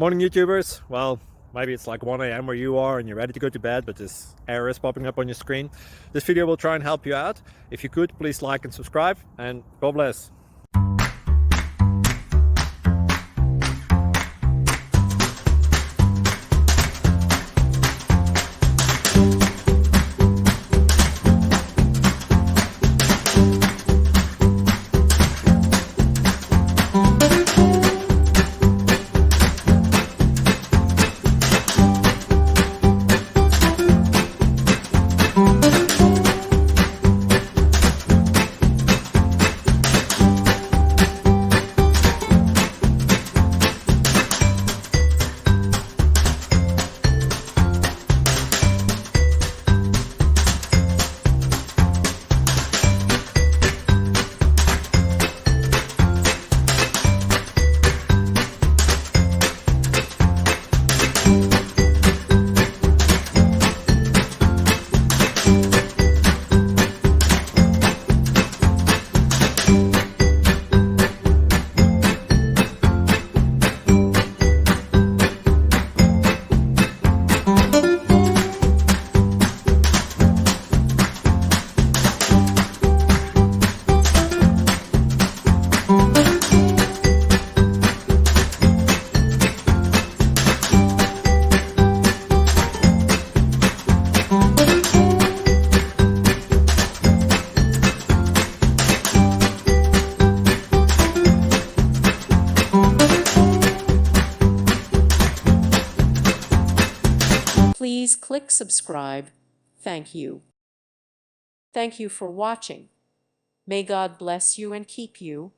Morning YouTubers. Well, maybe it's like 1 a.m. where you are and you're ready to go to bed, but this error is popping up on your screen. This video will try and help you out. If you could, please like and subscribe, and God bless. Please click subscribe. Thank you. Thank you for watching. May God bless you and keep you.